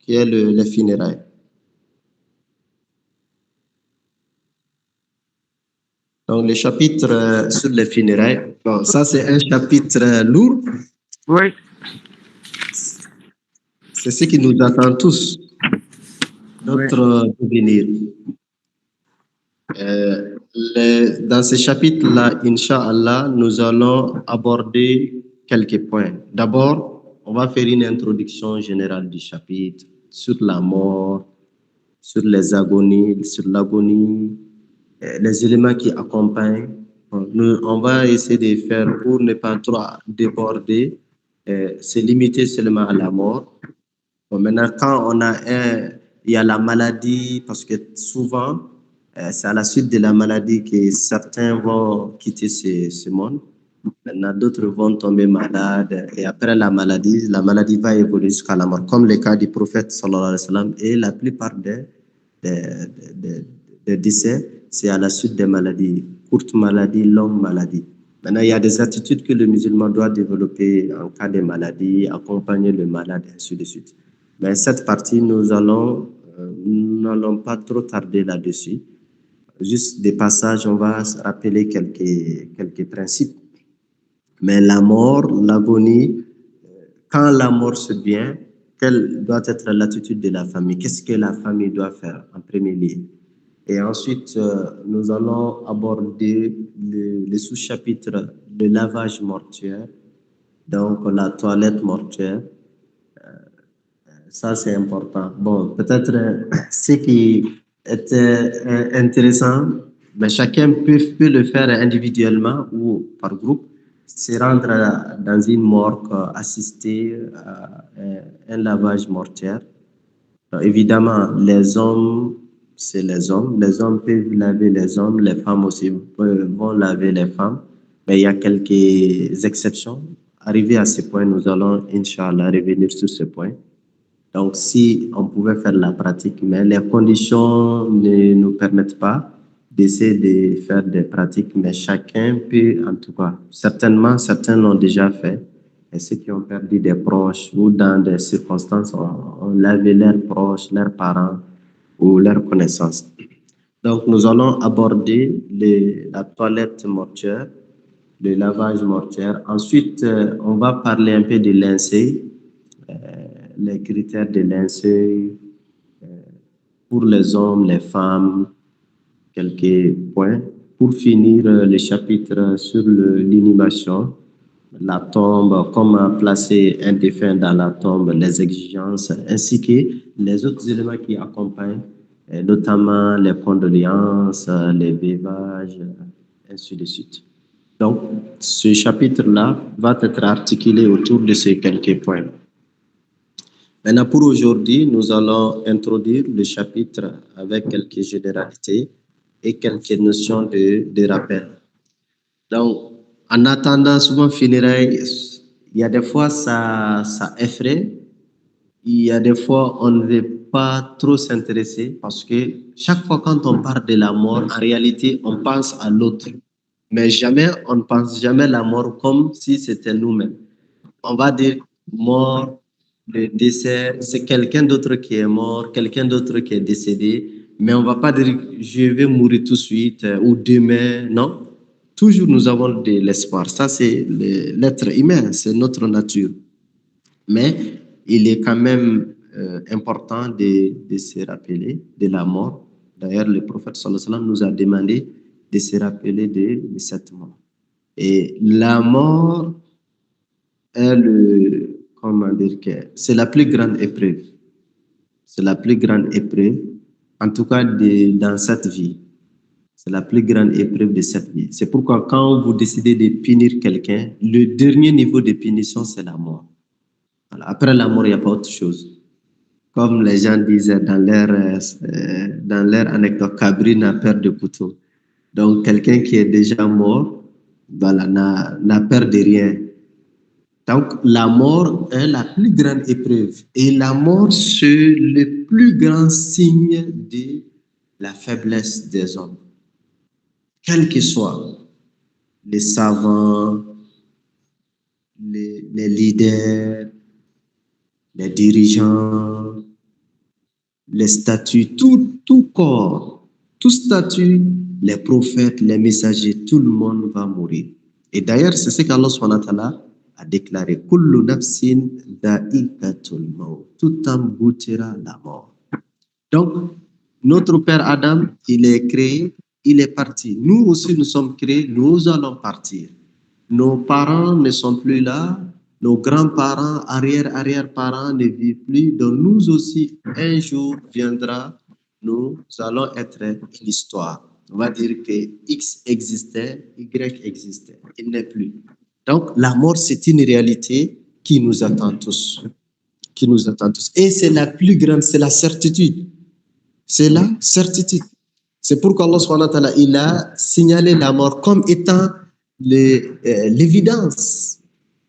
qui est les funérailles. Donc, le chapitre sur les funérailles, bon, ça c'est un chapitre lourd. Oui. C'est ce qui nous attend tous, notre devenir. Dans ce chapitre-là, Inch'Allah, nous allons aborder quelques points. D'abord, on va faire une introduction générale du chapitre sur la mort, sur les agonies, sur l'agonie, les éléments qui accompagnent. On va essayer de faire pour ne pas trop déborder, se limiter seulement à la mort. Bon, maintenant, quand il y a la maladie, parce que souvent, c'est à la suite de la maladie que certains vont quitter ce monde. Maintenant, d'autres vont tomber malades. Et après la maladie va évoluer jusqu'à la mort, comme le cas du prophète sallallahu alayhi wa sallam. Et la plupart des décès, c'est à la suite des maladies, courtes maladies, longues maladies. Maintenant, il y a des attitudes que le musulman doit développer en cas de maladie, accompagner le malade, et ainsi de suite. Mais cette partie, nous n'allons pas trop tarder là-dessus. Juste des passages, on va rappeler quelques principes. Mais la mort, l'agonie, quand la mort se vient, quelle doit être l'attitude de la famille? Qu'est-ce que la famille doit faire en premier lieu? Et ensuite, nous allons aborder le sous-chapitre de lavage mortuaire, donc la toilette mortuaire. Ça, c'est important. Bon, peut-être ce qui était intéressant, mais chacun peut le faire individuellement ou par groupe, c'est rendre dans une morgue, assister à un lavage mortuaire. Donc, évidemment, les hommes, c'est les hommes. Les hommes peuvent laver les hommes, les femmes aussi vont laver les femmes. Mais il y a quelques exceptions. Arrivé à ce point, nous allons, Inch'Allah, revenir sur ce point. Donc, si on pouvait faire la pratique, mais les conditions ne nous permettent pas d'essayer de faire des pratiques, mais chacun peut, en tout cas, certainement, certains l'ont déjà fait, et ceux qui ont perdu des proches ou dans des circonstances, ont lavé leurs proches, leurs parents ou leurs connaissances. Donc, nous allons aborder la toilette mortuaire, le lavage mortuaire. Ensuite, on va parler un peu de linceul, les critères de linceul pour les hommes, les femmes, quelques points. Pour finir le chapitre sur l'inhumation, la tombe, comment placer un défunt dans la tombe, les exigences, ainsi que les autres éléments qui accompagnent, notamment les condoléances, les vévages, ainsi de suite. Donc, ce chapitre-là va être articulé autour de ces quelques points. Maintenant, pour aujourd'hui, nous allons introduire le chapitre avec quelques généralités et quelques notions de rappel. Donc, en attendant, souvent funérailles, il y a des fois ça effraie, il y a des fois on ne veut pas trop s'intéresser parce que chaque fois quand on parle de la mort, en réalité, on pense à l'autre. Mais jamais, on ne pense jamais à la mort comme si c'était nous-mêmes. On va dire mort, le décès, c'est quelqu'un d'autre qui est mort, quelqu'un d'autre qui est décédé, mais on ne va pas dire je vais mourir tout de suite ou demain, non. Toujours nous avons de l'espoir. Ça, c'est l'être humain, c'est notre nature. Mais il est quand même important de se rappeler de la mort. D'ailleurs, le prophète sallallahu alayhi wa sallam nous a demandé de se rappeler de cette mort. Et la mort est c'est la plus grande épreuve. C'est la plus grande épreuve, en tout cas dans cette vie. C'est la plus grande épreuve de cette vie. C'est pourquoi quand vous décidez de punir quelqu'un, le dernier niveau de punition, c'est la mort. Voilà. Après la mort, il n'y a pas autre chose. Comme les gens disaient dans leur anecdote, Cabri n'a peur de couteau. Donc, quelqu'un qui est déjà mort, voilà, n'a peur de rien. Donc, la mort est la plus grande épreuve. Et la mort, c'est le plus grand signe de la faiblesse des hommes. Quels que soient les savants, les leaders, les dirigeants, les statues, tout corps, tout statut, les prophètes, les messagers, tout le monde va mourir. Et d'ailleurs, c'est ce qu'Allah subhanahu wa ta'ala a déclaré. Kullu nafsin da'ikatul maut. Tout âme goûtera la mort. Donc, notre père Adam, il est créé, il est parti. Nous aussi, nous sommes créés, nous allons partir. Nos parents ne sont plus là, nos grands-parents, arrière-parents ne vivent plus. Donc nous aussi, un jour viendra, nous allons être une histoire. On va dire que X existait, Y existait. Il n'est plus. Donc la mort, c'est une réalité qui nous attend tous. Qui nous attend tous. Et c'est la plus grande, c'est la certitude. C'est la certitude. C'est pourquoi Allah subhanahu wa ta'ala, il a signalé la mort comme étant l'évidence.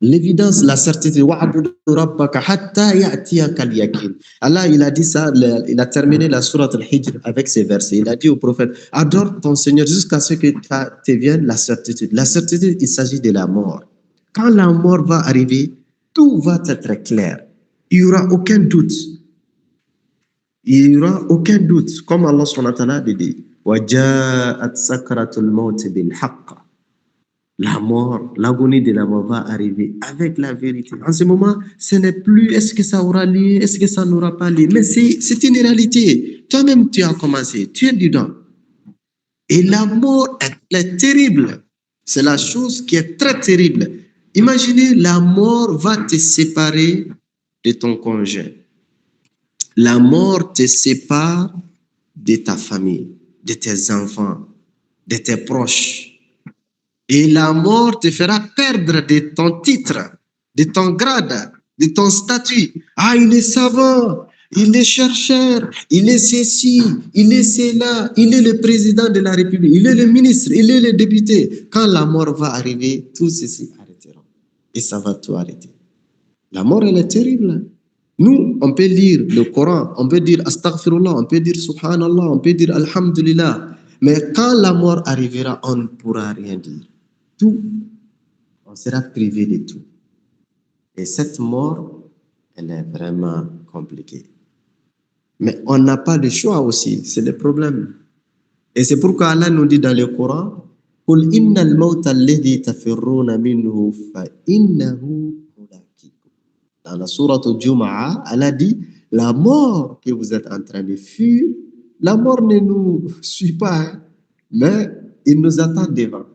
L'évidence, la certitude. Allah, il a dit ça, il a terminé la sourate Al-Hijr avec ces versets. Il a dit au prophète, adore ton Seigneur jusqu'à ce que te vienne la certitude. La certitude, il s'agit de la mort. Quand la mort va arriver, tout va être clair. Il n'y aura aucun doute. Il n'y aura aucun doute. Comme Allah subhanahu wa ta'ala dit, وَجَاءَتْ سَكْرَةُ الْمَوْتِ بِالْحَقِّ. La mort, l'agonie de la mort va arriver avec la vérité. En ce moment, ce n'est plus est-ce que ça aura lieu, est-ce que ça n'aura pas lieu. Mais c'est une réalité. Toi-même, tu as commencé, tu es dedans. Et la mort, elle est terrible. C'est la chose qui est très terrible. Imaginez, la mort va te séparer de ton conjoint. La mort te sépare de ta famille, de tes enfants, de tes proches. Et la mort te fera perdre de ton titre, de ton grade, de ton statut. Ah, il est savant, il est chercheur, il est ceci, il est cela, il est le président de la République, il est le ministre, il est le député. Quand la mort va arriver, tout ceci arrêtera. Et ça va tout arrêter. La mort, elle est terrible. Nous, on peut lire le Coran, on peut dire Astaghfirullah, on peut dire Subhanallah, on peut dire Alhamdulillah. Mais quand la mort arrivera, on ne pourra rien dire. Tout, on sera privé de tout. Et cette mort, elle est vraiment compliquée. Mais on n'a pas de choix aussi, c'est le problème. Et c'est pourquoi Allah nous dit dans le Coran, قُلْ إِنَّ الْمَوْتَ الَّذِي تَفِرُّونَ مِنْهُ فَإِنَّهُ مُلَاقِيكُمْ. Dans la sourate Jumu'ah, Allah dit, la mort que vous êtes en train de fuir, la mort ne nous suit pas, mais il nous attend devant.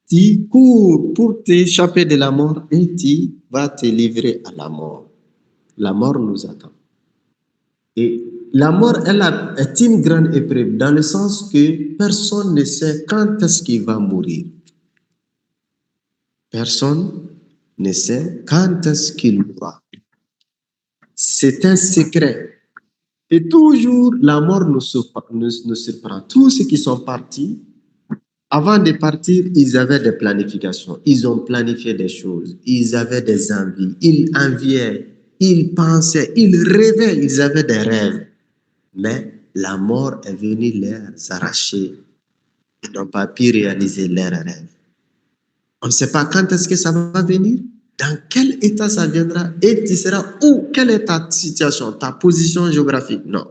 Tu cours pour t'échapper de la mort et tu vas te livrer à la mort. La mort nous attend. Et la mort, elle est une grande épreuve dans le sens que personne ne sait quand est-ce qu'il va mourir. Personne ne sait quand est-ce qu'il mourra. C'est un secret. Et toujours, la mort nous surprend. Tous ceux qui sont partis, avant de partir, ils avaient des planifications. Ils ont planifié des choses. Ils avaient des envies. Ils enviaient. Ils pensaient. Ils rêvaient. Ils avaient des rêves. Mais la mort est venue leur arracher. Ils n'ont pas pu réaliser leurs rêves. On ne sait pas quand est-ce que ça va venir, dans quel état ça viendra, et tu seras où, quelle est ta situation, ta position géographique. Non.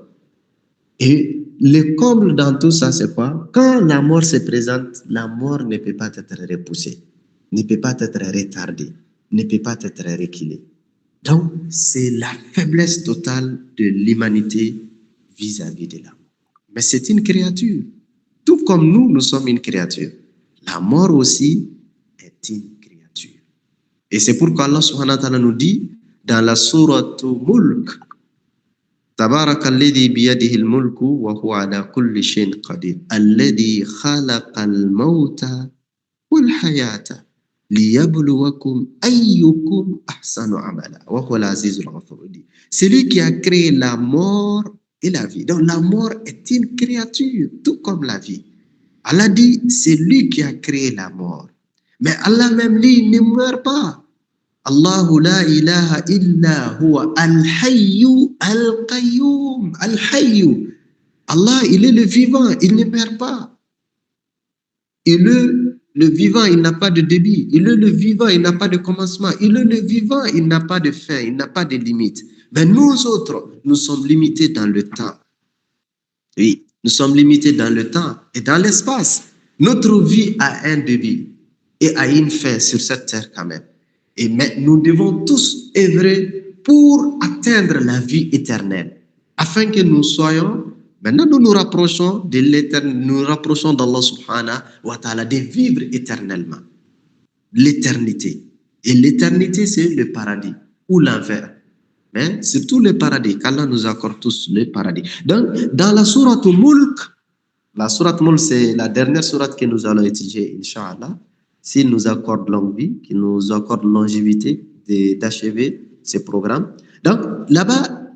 Et le comble dans tout ça, c'est quoi? Quand la mort se présente, la mort ne peut pas être repoussée, ne peut pas être retardée, ne peut pas être reculée. Donc, c'est la faiblesse totale de l'humanité vis-à-vis de la mort. Mais c'est une créature. Tout comme nous, nous sommes une créature. La mort aussi est une créature. Et c'est pourquoi Allah subhanahu wa ta'ala nous dit dans la sourate Mulk, تبارك الذي بيده الملك وهو على كل شيء قدير الذي خلق الموت والحياة ليبلوكم أيكم أحسن عملا وهو العزيز الغفور. Celui qui a créé la mort et la vie. Donc la mort est une créature, tout comme la vie. Allah dit, c'est lui qui a créé la mort. Mais Allah même, lui, ne meurt pas. Allahu la ilaha illa huwa al-hayyu al-qayyum. Al-hayyu. Allah, il est le vivant, il ne meurt pas. Il est le vivant, il n'a pas de début. Il est le vivant, il n'a pas de commencement. Il est le vivant, il n'a pas de fin, il n'a pas de limite. Mais nous autres, nous sommes limités dans le temps. Oui, nous sommes limités dans le temps et dans l'espace. Notre vie a un début et a une fin sur cette terre quand même. Et mais nous devons tous œuvrer pour atteindre la vie éternelle, afin que nous soyons, maintenant nous nous rapprochons de l'éternel, nous nous rapprochons d'Allah subhanahu wa ta'ala, de vivre éternellement, l'éternité. Et l'éternité, c'est le paradis ou l'enfer. Mais surtout le paradis, qu'Allah nous accorde tous le paradis. Donc, dans la sourate Mulk, la sourate Mulk, c'est la dernière sourate que nous allons étudier, Inch'Allah, s'il nous accorde longue vie, qu'il nous accorde longévité d'achever ce programme. Donc, là-bas,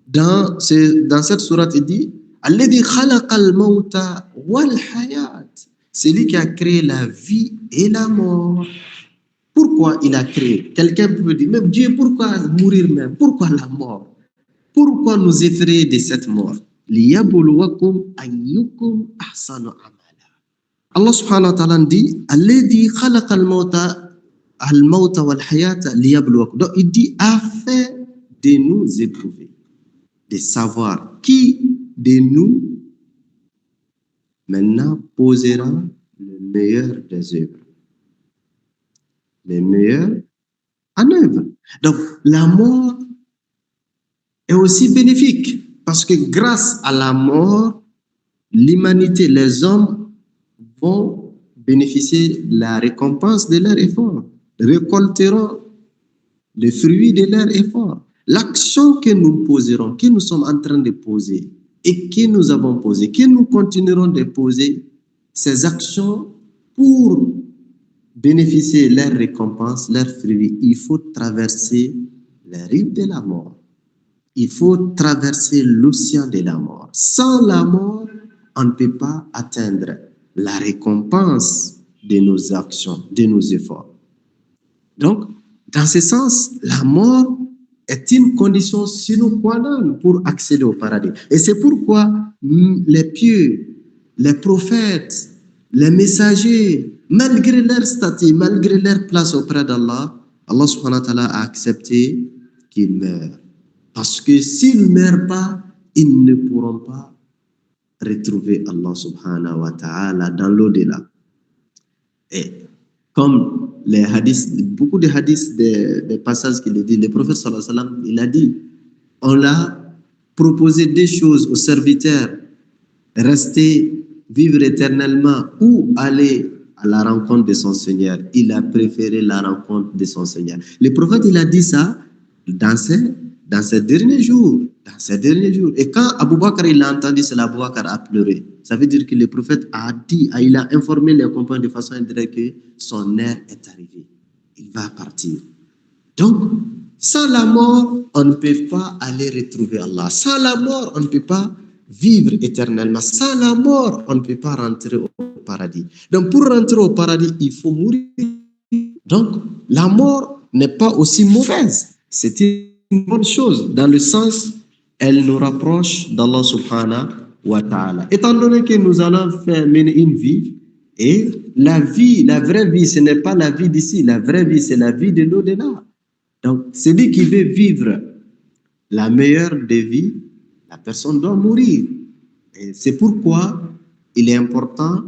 dans cette sourate, il dit Alladhi khalaqal mawta wal hayat. C'est lui qui a créé la vie et la mort. Pourquoi il a créé? Quelqu'un peut dire, même Dieu, pourquoi mourir même? Pourquoi la mort? Pourquoi nous effrayer de cette mort? Liyabluwakum ayyukum ahsanu amala. Allah subhanahu wa ta'ala dit, Alladhi khalaqal mawta wal hayata liyabluwakum. Donc il dit, afin de nous éprouver, de savoir qui de nous maintenant posera le meilleur des œuvres. Les meilleurs en œuvre. Donc, la mort est aussi bénéfique parce que grâce à la mort, l'humanité, les hommes vont bénéficier de la récompense de leur effort, récolteront les fruits de leur effort. L'action que nous poserons, que nous sommes en train de poser et que nous avons posé, que nous continuerons de poser, ces actions pour bénéficier de leurs récompenses, leurs fruits, il faut traverser les rives de la mort. Il faut traverser l'océan de la mort. Sans la mort, on ne peut pas atteindre la récompense de nos actions, de nos efforts. Donc, dans ce sens, la mort est une condition sine qua non pour accéder au paradis. Et c'est pourquoi les pieux, les prophètes, les messagers, malgré leur statut, malgré leur place auprès d'Allah, Allah subhanahu wa ta'ala a accepté qu'ils meurent. Parce que s'ils ne meurent pas, ils ne pourront pas retrouver Allah subhanahu wa ta'ala dans l'au-delà. Et comme les hadiths, beaucoup de hadiths, des passages qu'il dit, le prophète sallallahu alayhi wa sallam, il a dit, on l'a proposé des choses aux serviteurs, rester, vivre éternellement ou aller à la rencontre de son Seigneur. Il a préféré la rencontre de son Seigneur. Le prophète, il a dit ça dans ces derniers jours. Et quand Abu Bakr il a entendu cela, Abu Bakr a pleuré. Ça veut dire que le prophète a dit, il a informé les compagnons de façon indirecte que son heure est arrivée. Il va partir. Donc, sans la mort, on ne peut pas aller retrouver Allah. Sans la mort, on ne peut pas vivre éternellement. Sans la mort, on ne peut pas rentrer au paradis. Donc, pour rentrer au paradis, il faut mourir. Donc, la mort n'est pas aussi mauvaise. C'est une bonne chose, dans le sens, elle nous rapproche d'Allah subhanahu wa ta'ala. Étant donné que nous allons mener une vie, et la vie, la vraie vie, ce n'est pas la vie d'ici. La vraie vie, c'est la vie de l'au-delà. Donc, celui qui veut vivre la meilleure des vies, la personne doit mourir. Et c'est pourquoi il est important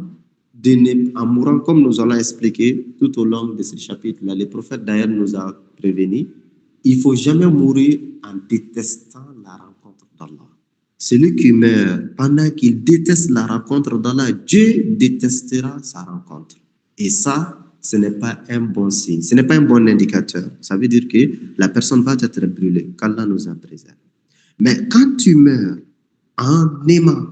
en mourant, comme nous allons expliquer tout au long de ce chapitre-là. Le prophète d'ailleurs nous a prévenu, il ne faut jamais mourir en détestant la rencontre d'Allah. Celui qui meurt pendant qu'il déteste la rencontre d'Allah, Dieu détestera sa rencontre. Et ça, ce n'est pas un bon signe, ce n'est pas un bon indicateur. Ça veut dire que la personne va être brûlée, qu'Allah nous en préserve. Mais quand tu meurs en aimant,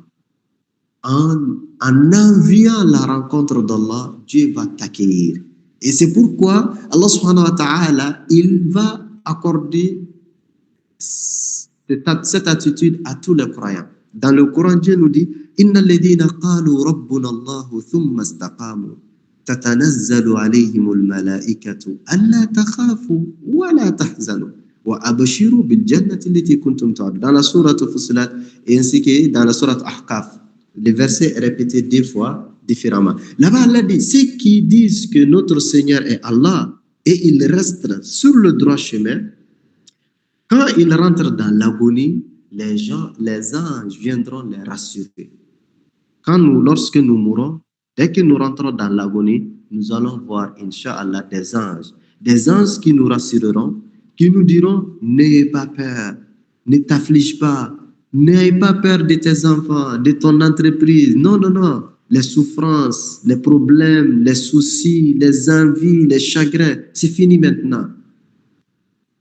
en enviant la rencontre d'Allah, Dieu va t'accueillir. Et c'est pourquoi Allah subhanahu wa ta'ala, il va accorder cette attitude à tous les croyants. Dans le Coran, Dieu nous dit Inna alladhina qalu rabbuna Allahu thumma istaqamu tatanazzalu alayhimul malaikatu alla takhafu wa la tahzanu wa abshiru bil jannati allati kuntum tu'adun. Dans la sourate Fussilat et ainsi que dans la sourate Ahqaf, le verset est répété deux fois différemment. Là-bas, Allah dit ceux qui disent que notre Seigneur est Allah et ils restent sur le droit chemin, Quand ils rentrent dans l'agonie, les anges viendront les rassurer. Lorsque nous mourons, dès que nous rentrons dans l'agonie, nous allons voir, Inch'Allah, des anges qui nous rassureront, qui nous diront, n'ayez pas peur, ne t'afflige pas, n'ayez pas peur de tes enfants, de ton entreprise. Non, non, non. Les souffrances, les problèmes, les soucis, les envies, les chagrins, c'est fini maintenant.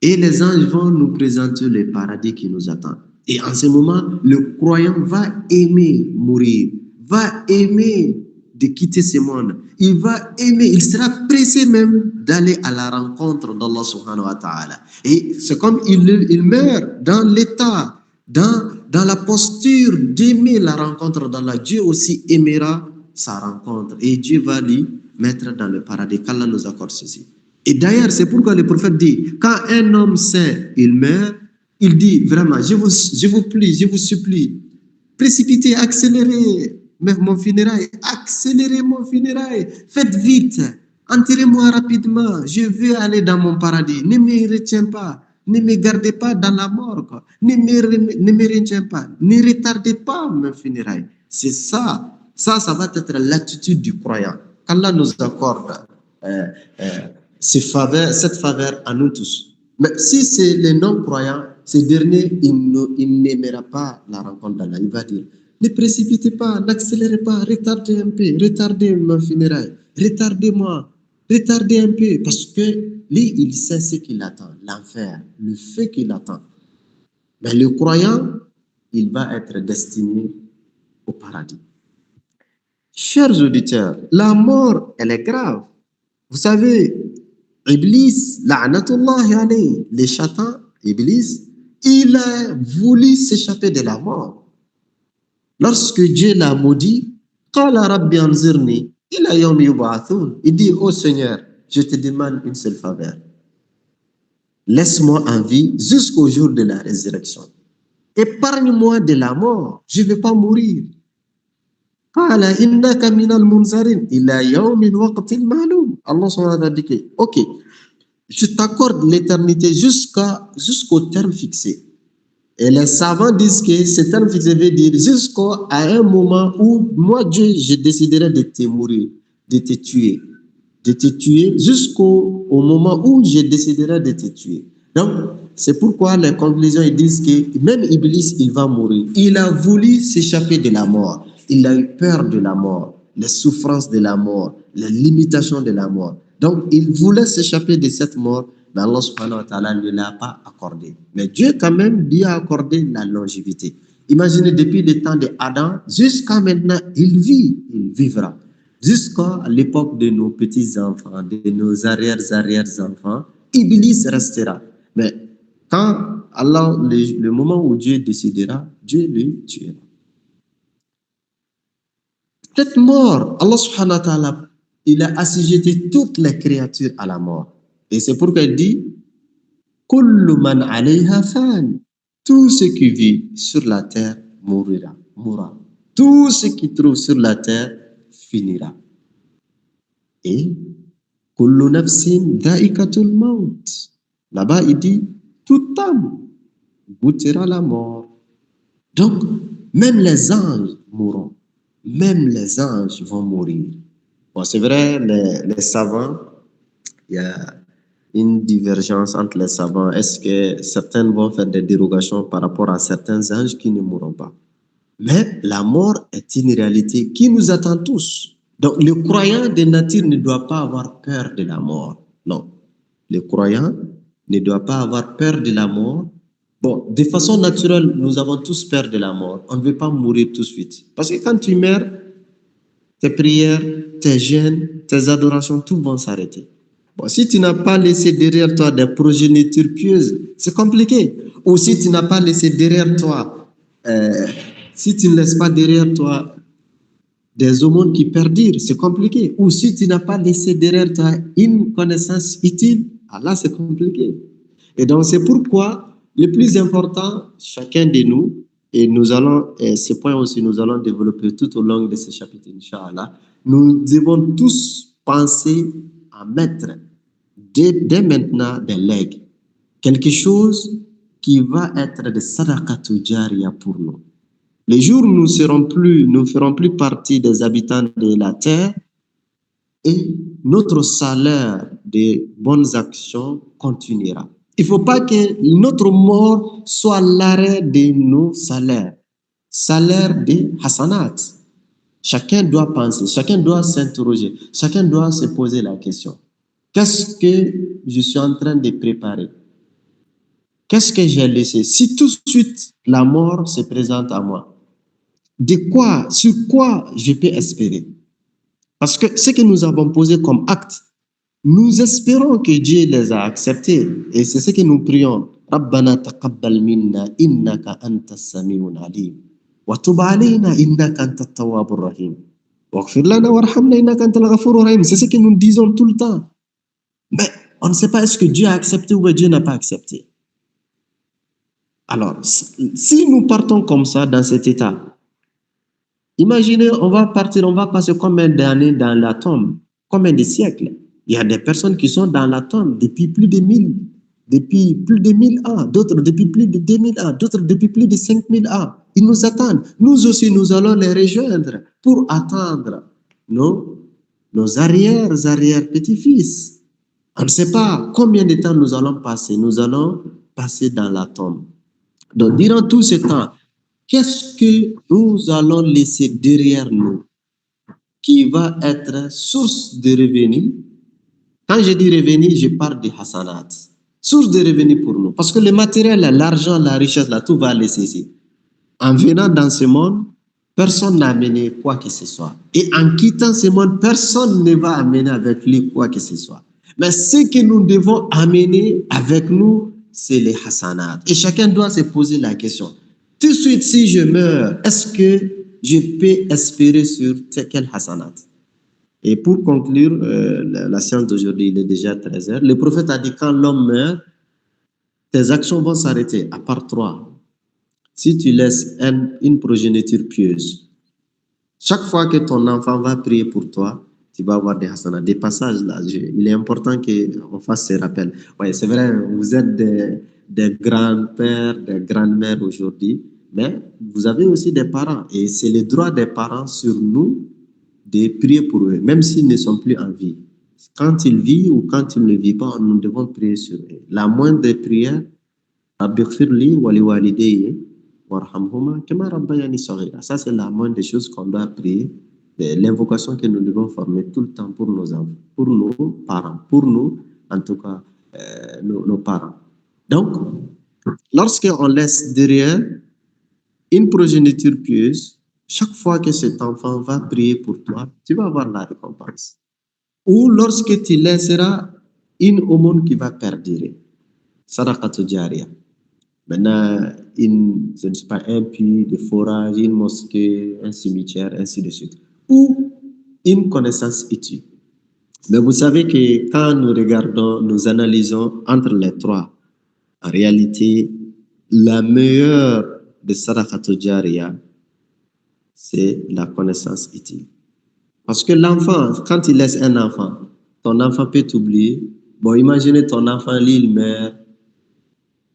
Et les anges vont nous présenter le paradis qui nous attend. Et en ce moment, le croyant va aimer mourir, va aimer de quitter ce monde. Il va aimer, il sera pressé même d'aller à la rencontre d'Allah subhanahu wa ta'ala. Et c'est comme il meurt dans l'état, dans la posture d'aimer la rencontre d'Allah. Dieu aussi aimera sa rencontre. Et Dieu va lui mettre dans le paradis. Qu'Allah nous accorde ceci. Et d'ailleurs, c'est pourquoi le prophète dit, quand un homme sait, il meurt, il dit vraiment, je vous prie, je vous supplie, précipitez, accélérez mon funérail, accélérez mon funérail, faites vite, enterrez-moi rapidement, je veux aller dans mon paradis, ne me retiens pas, ne me gardez pas dans la mort, quoi. Ne me retiens pas, ne retardez pas mon funérail. C'est ça, ça va être l'attitude du croyant. Qu'Allah nous accorde cette faveur à nous tous. Mais si c'est les non-croyants, ces derniers, il n'aimera pas la rencontre d'Allah. Il va dire, ne précipitez pas, n'accélérez pas, retardez un peu, retardez mon funérail, retardez-moi, retardez un peu, parce que lui, il sait ce qu'il attend, l'enfer, le feu qu'il attend. Mais le croyant, il va être destiné au paradis. Chers auditeurs, la mort, elle est grave. Vous savez, Iblis, la'natullahi alayhi, les chatans, Iblis, il a voulu s'échapper de la mort. Lorsque Dieu l'a maudit, qala rabbi anzirni ila yawmi yub'athun, il dit, oh Seigneur, je te demande une seule faveur. Laisse-moi en vie jusqu'au jour de la résurrection. Épargne-moi de la mort, je ne vais pas mourir. Qala innaka minal munzarin ila yawmin waqtin ma'lum. Allah subhanahu wa ta'ala dit, ok, je t'accorde l'éternité jusqu'au terme fixé. Et les savants disent que ce terme fixé veut dire jusqu'à un moment où moi, Dieu, je déciderai de te mourir, de te tuer jusqu'au moment où je déciderai de te tuer. Donc, c'est pourquoi les conclusions ils disent que même Iblis, il va mourir. Il a voulu s'échapper de la mort. Il a eu peur de la mort, les souffrances de la mort, les limitations de la mort. Donc, il voulait s'échapper de cette mort, mais Allah subhanahu wa ta'ala ne l'a pas accordé. Mais Dieu, quand même, lui a accordé la longévité. Imaginez, depuis le temps d'Adam jusqu'à maintenant, il vivra. Jusqu'à l'époque de nos petits-enfants, de nos arrière-enfants, Iblis restera. Mais quand Allah, le moment où Dieu décidera, Dieu le tuera. Cette mort, Allah subhanahu wa ta'ala, il a assujetti toutes les créatures à la mort. Et c'est pourquoi il dit, Kullu man alayha fan. Tout ce qui vit sur la terre mourra. Tout ce qui trouve sur la terre finira. Et Kullu nafsin dha'iqatul maut. Là-bas, il dit, toute âme goûtera la mort. Donc, même les anges mourront. Même les anges vont mourir. Bon, c'est vrai, les savants, il y a une divergence entre les savants. Est-ce que certains vont faire des dérogations par rapport à certains anges qui ne mourront pas? Mais la mort est une réalité qui nous attend tous. Donc, le croyant de nature ne doit pas avoir peur de la mort. Non. Le croyant ne doit pas avoir peur de la mort. Bon, de façon naturelle, nous avons tous peur de la mort. On ne veut pas mourir tout de suite. Parce que quand tu meurs, tes prières, tes jeûnes, tes adorations, tout vont s'arrêter. Bon, si tu n'as pas laissé derrière toi des progénitures pieuses, c'est compliqué. Ou si tu n'as pas laissé derrière toi, si tu ne laisses pas derrière toi des aumônes qui perdurent, c'est compliqué. Ou si tu n'as pas laissé derrière toi une connaissance utile, là c'est compliqué. Et donc c'est pourquoi le plus important, chacun de nous, et nous allons, et ce point aussi, nous allons développer tout au long de ce chapitre, Inch'Allah, nous devons tous penser à mettre dès maintenant des legs, quelque chose qui va être de sadaqatu jariya pour nous. Les jours où nous ne ferons plus partie des habitants de la terre et notre salaire de bonnes actions continuera. Il ne faut pas que notre mort soit l'arrêt de nos salaires. Salaire de hasanat. Chacun doit penser, chacun doit s'interroger, chacun doit se poser la question. Qu'est-ce que je suis en train de préparer? Qu'est-ce que j'ai laissé? Si tout de suite la mort se présente à moi, sur quoi je peux espérer? Parce que ce que nous avons posé comme acte, nous espérons que Dieu les a acceptés. Et c'est ce que nous prions. Rabbana taqabbal minna innaka antas samiun alim. Wa tub alayna innaka antat tawwabur rahim. Waghfir lana warhamna innaka antal ghafurur rahim. C'est ce que nous disons tout le temps. Mais on ne sait pas est-ce que Dieu a accepté ou Dieu n'a pas accepté. Alors, si nous partons comme ça dans cet état, imaginez, on va passer combien d'années dans la tombe, combien de siècles? Il y a des personnes qui sont dans la tombe depuis plus de 1000 ans, d'autres depuis plus de 2000 ans, d'autres depuis plus de 5000 ans. Ils nous attendent. Nous aussi, nous allons les rejoindre pour attendre nos arrière-petits-fils. On ne sait pas combien de temps nous allons passer. Nous allons passer dans la tombe. Donc, durant tout ce temps, qu'est-ce que nous allons laisser derrière nous qui va être source de revenus? Quand je dis revenus, je parle de hasanat. Source de revenus pour nous. Parce que le matériel, l'argent, la richesse, là, tout va laisser ici. En venant dans ce monde, personne n'a amené quoi que ce soit. Et en quittant ce monde, personne ne va amener avec lui quoi que ce soit. Mais ce que nous devons amener avec nous, c'est les hasanat. Et chacun doit se poser la question. Tout de suite, si je meurs, est-ce que je peux espérer sur quel hasanat? Et pour conclure la séance d'aujourd'hui, il est déjà 13 heures. Le prophète a dit, quand l'homme meurt, tes actions vont s'arrêter, à part 3. Si tu laisses une progéniture pieuse, chaque fois que ton enfant va prier pour toi, tu vas avoir des hasanats. Des passages là, il est important qu'on fasse ces rappels. Oui, c'est vrai, vous êtes des grands-pères, des grandes-mères aujourd'hui, mais vous avez aussi des parents. Et c'est le droit des parents sur nous de prier pour eux, même s'ils ne sont plus en vie. Quand ils vivent ou quand ils ne vivent pas, nous devons prier sur eux. La moindre des prières, ça, c'est la moindre des choses qu'on doit prier. L'invocation que nous devons former tout le temps pour nos enfants, pour nos parents, pour nous, en tout cas, nos parents. Donc, lorsqu'on laisse derrière une progéniture pieuse, chaque fois que cet enfant va prier pour toi, tu vas avoir la récompense. Ou lorsque tu laisseras une aumône qui va perdurer, sadaqatu jariya. Maintenant, je ne sais pas, un puits de forage, une mosquée, un cimetière, ainsi de suite. Ou une connaissance utile. Mais vous savez que quand nous regardons, nous analysons entre les trois, en réalité, la meilleure de sadaqatu jariya, c'est la connaissance utile. Parce que l'enfant, quand il laisse un enfant, ton enfant peut t'oublier. Bon, imaginez ton enfant, lui, il meurt.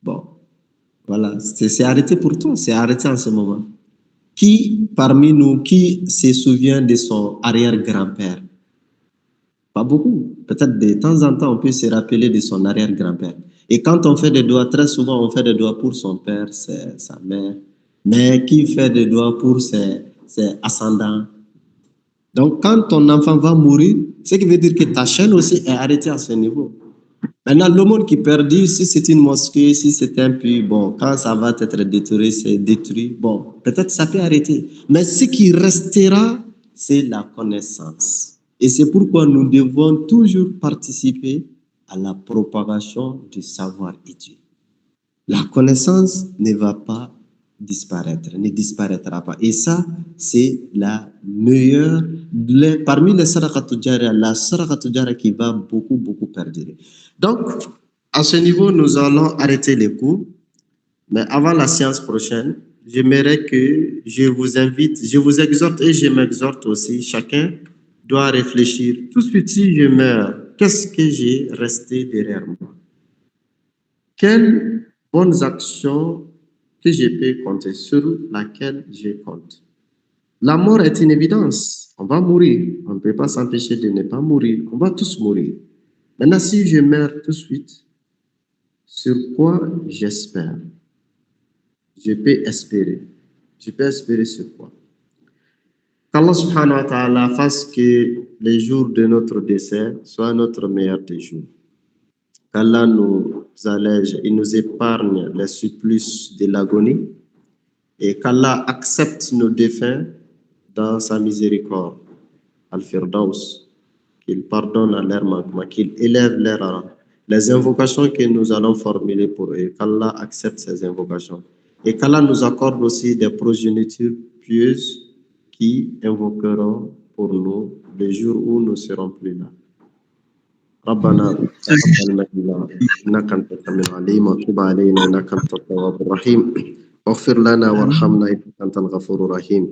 Bon, voilà, c'est arrêté pour toi, c'est arrêté en ce moment. Qui parmi nous, qui se souvient de son arrière-grand-père? Pas beaucoup. Peut-être de temps en temps, on peut se rappeler de son arrière-grand-père. Et quand on fait des doigts, très souvent, on fait des doigts pour son père, sa mère. Mais qui fait des doigts pour ses ascendants? Donc, quand ton enfant va mourir, ce qui veut dire que ta chaîne aussi est arrêtée à ce niveau. Maintenant, le monde qui perdit, si c'est une mosquée, si c'est un puits, bon, quand ça va être détruit, c'est détruit. Bon, peut-être ça peut arrêter. Mais ce qui restera, c'est la connaissance. Et c'est pourquoi nous devons toujours participer à la propagation du savoir étudié. La connaissance ne va pas disparaître, ne disparaîtra pas. Et ça, c'est la meilleure, parmi les sadaqatu jariya, la sadaqatu jariya qui va beaucoup, beaucoup perdurer. Donc, à ce niveau, nous allons arrêter les cours. Mais avant la séance prochaine, j'aimerais que je vous invite, je vous exhorte et je m'exhorte aussi, chacun doit réfléchir. Tout de suite, si je meurs, qu'est-ce que j'ai resté derrière moi? Quel bonnes actions que je peux compter, sur laquelle je compte. La mort est une évidence. On va mourir. On ne peut pas s'empêcher de ne pas mourir. On va tous mourir. Maintenant, si je meurs tout de suite, sur quoi j'espère? Je peux espérer. Je peux espérer sur quoi? Qu'Allah subhanahu wa ta'ala fasse que les jours de notre décès soient notre meilleur des jours. Qu'Allah nous allège et nous épargne les supplices de l'agonie et qu'Allah accepte nos défunts dans sa miséricorde. Al-Firdaus, qu'il pardonne à leurs manquements, qu'il élève leur rang. Les invocations que nous allons formuler pour eux, qu'Allah accepte ces invocations. Et qu'Allah nous accorde aussi des progénitures pieuses qui invoqueront pour nous les jours où nous ne serons plus là. ربنا تقبل منا انك انت السميع العليم وتب علينا انك انت التواب الرحيم اغفر لنا وارحمنا انك انت الغفور الرحيم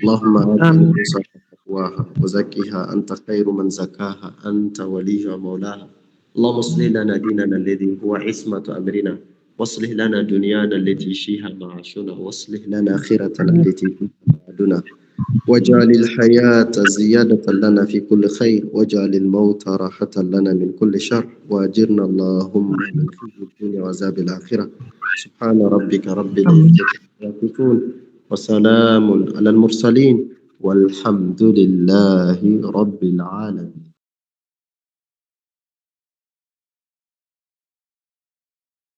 اللهم ات نفوسنا تقواها وزكها انت خير من زكاها انت وليها ومولاها اللهم اصلح لنا ديننا الذي هو عصمة امرنا واصلح لنا دنيانا التي فيها معاشنا واصلح لنا اخرتنا التي فيها معادنا واجعل الحياة زيادة لنا في كل خير واجعل الموت راحة لنا من كل شر واجرنا اللهم من خزي الدنيا وعذاب الآخرة سبحان ربك رب العزة عما يصفون وسلام على المرسلين والحمد لله رب العالمين.